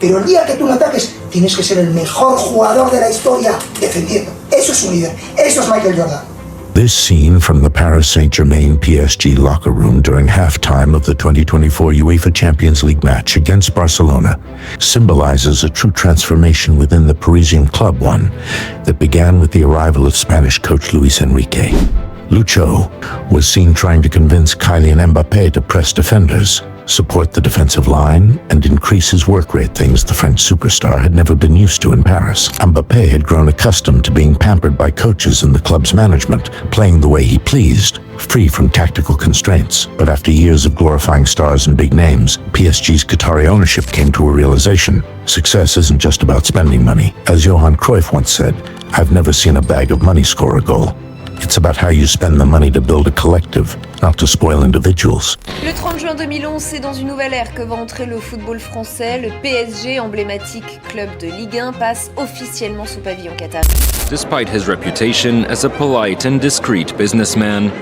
Pero el día que tú lo ataques, tienes que ser el mejor jugador de la historia defendiendo. Eso es un líder. Eso es Michael Jordan. This scene from the Paris Saint-Germain PSG locker room during halftime of the 2024 UEFA Champions League match against Barcelona symbolizes a true transformation within the Parisian club, one that began with the arrival of Spanish coach Luis Enrique. Lucho was seen trying to convince Kylian Mbappé to press defenders, support the defensive line, and increase his work rate, things the French superstar had never been used to in Paris. Mbappé had grown accustomed to being pampered by coaches and the club's management, playing the way he pleased, free from tactical constraints. But after years of glorifying stars and big names, PSG's Qatari ownership came to a realization. Success isn't just about spending money. As Johan Cruyff once said, "I've never seen a bag of money score a goal." It's about how you spend the money to build a collective, not to spoil individuals. Le 30 juin 2011, c'est dans une nouvelle ère que va entrer le football français. Le PSG, emblématique club de Ligue 1, passe officiellement sous pavillon qatari. Despite his reputation as a polite and discreet businessman,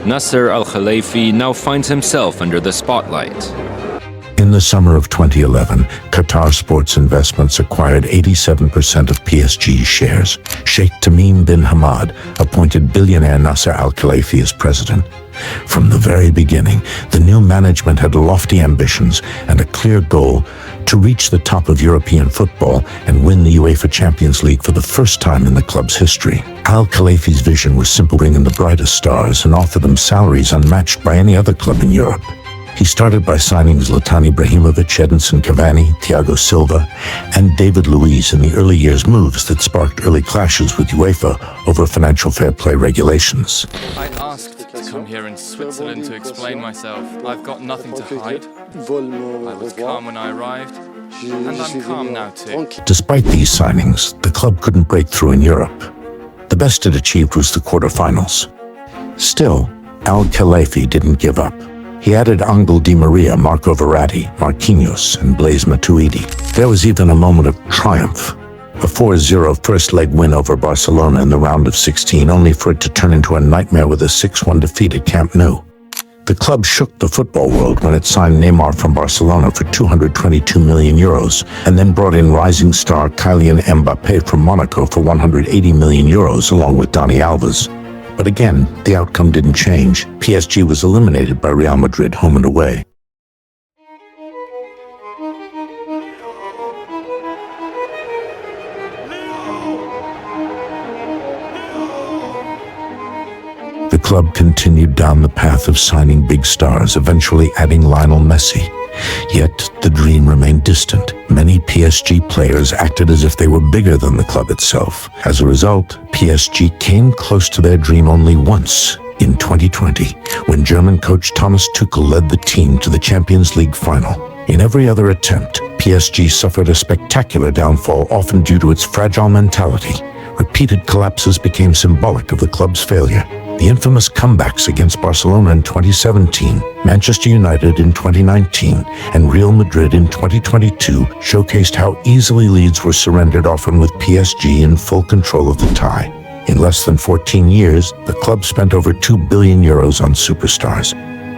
Nasser Al-Khelaifi now finds himself under the spotlight. In the summer of 2011, Qatar Sports Investments acquired 87% of PSG's shares. Sheikh Tamim bin Hamad appointed billionaire Nasser Al-Khelaifi as president. From the very beginning, the new management had lofty ambitions and a clear goal to reach the top of European football and win the UEFA Champions League for the first time in the club's history. Al-Khelaifi's vision was simple: bring in the brightest stars and offer them salaries unmatched by any other club in Europe. He started by signing Zlatan Ibrahimovic, Edinson Cavani, Thiago Silva, and David Luiz in the early years, moves that sparked early clashes with UEFA over financial fair play regulations. I asked to come here in Switzerland to explain myself. I've got nothing to hide. I was calm when I arrived, and I'm calm now too. Despite these signings, the club couldn't break through in Europe. The best it achieved was the quarterfinals. Still, Al-Khelaifi didn't give up. He added Angel Di Maria, Marco Verratti, Marquinhos, and Blaise Matuidi. There was even a moment of triumph. A 4-0 first leg win over Barcelona in the round of 16, only for it to turn into a nightmare with a 6-1 defeat at Camp Nou. The club shook the football world when it signed Neymar from Barcelona for €222 million, and then brought in rising star Kylian Mbappé from Monaco for €180 million, along with Dani Alves. But again, the outcome didn't change. PSG was eliminated by Real Madrid home and away. The club continued down the path of signing big stars, eventually adding Lionel Messi. Yet the dream remained distant. Many PSG players acted as if they were bigger than the club itself. As a result, PSG came close to their dream only once, in 2020, when German coach Thomas Tuchel led the team to the Champions League final. In every other attempt, PSG suffered a spectacular downfall, often due to its fragile mentality. Repeated collapses became symbolic of the club's failure. The infamous comebacks against Barcelona in 2017, Manchester United in 2019, and Real Madrid in 2022 showcased how easily leads were surrendered, often with PSG in full control of the tie. In less than 14 years, the club spent over €2 billion on superstars.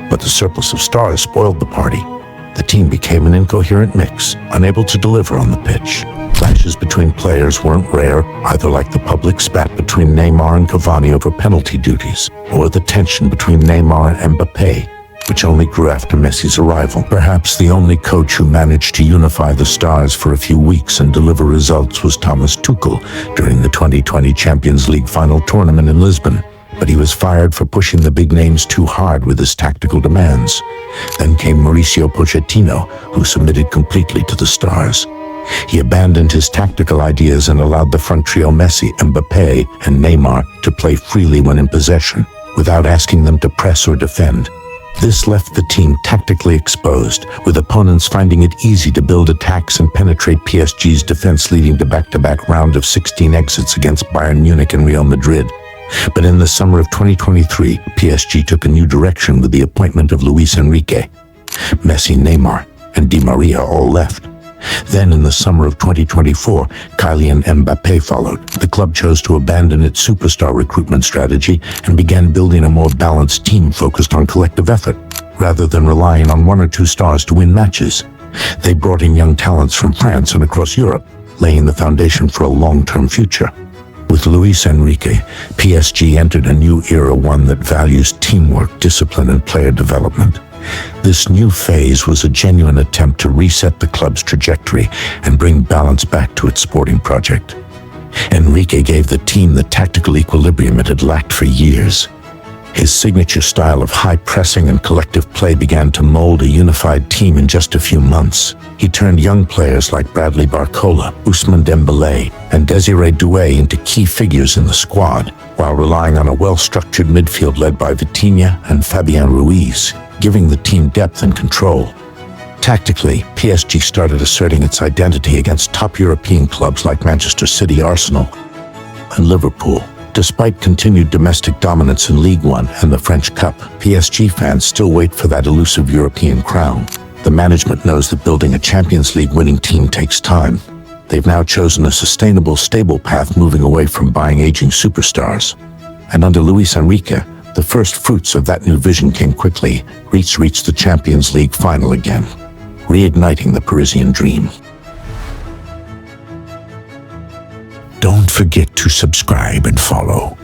But the surplus of stars spoiled the party. The team became an incoherent mix, unable to deliver on the pitch. Clashes between players weren't rare, either like the public spat between Neymar and Cavani over penalty duties, or the tension between Neymar and Mbappé, which only grew after Messi's arrival. Perhaps the only coach who managed to unify the stars for a few weeks and deliver results was Thomas Tuchel during the 2020 Champions League final tournament in Lisbon. But he was fired for pushing the big names too hard with his tactical demands. Then came Mauricio Pochettino, who submitted completely to the stars. He abandoned his tactical ideas and allowed the front trio Messi, Mbappé, and Neymar to play freely when in possession, without asking them to press or defend. This left the team tactically exposed, with opponents finding it easy to build attacks and penetrate PSG's defense, leading to back-to-back round of 16 exits against Bayern Munich and Real Madrid. But in the summer of 2023, PSG took a new direction with the appointment of Luis Enrique. Messi, Neymar, and Di Maria all left. Then in the summer of 2024, Kylian Mbappé followed. The club chose to abandon its superstar recruitment strategy and began building a more balanced team focused on collective effort, rather than relying on one or two stars to win matches. They brought in young talents from France and across Europe, laying the foundation for a long-term future. With Luis Enrique, PSG entered a new era, one that values teamwork, discipline, and player development. This new phase was a genuine attempt to reset the club's trajectory and bring balance back to its sporting project. Enrique gave the team the tactical equilibrium it had lacked for years. His signature style of high pressing and collective play began to mold a unified team in just a few months. He turned young players like Bradley Barcola, Ousmane Dembélé, and Désiré Doué into key figures in the squad, while relying on a well-structured midfield led by Vitinha and Fabien Ruiz, giving the team depth and control. Tactically, PSG started asserting its identity against top European clubs like Manchester City, Arsenal, and Liverpool. Despite continued domestic dominance in Ligue 1 and the French Cup, PSG fans still wait for that elusive European crown. The management knows that building a Champions League winning team takes time. They've now chosen a sustainable, stable path, moving away from buying aging superstars. And under Luis Enrique, the first fruits of that new vision came quickly. Reached the Champions League final again, reigniting the Parisian dream. Don't forget to subscribe and follow.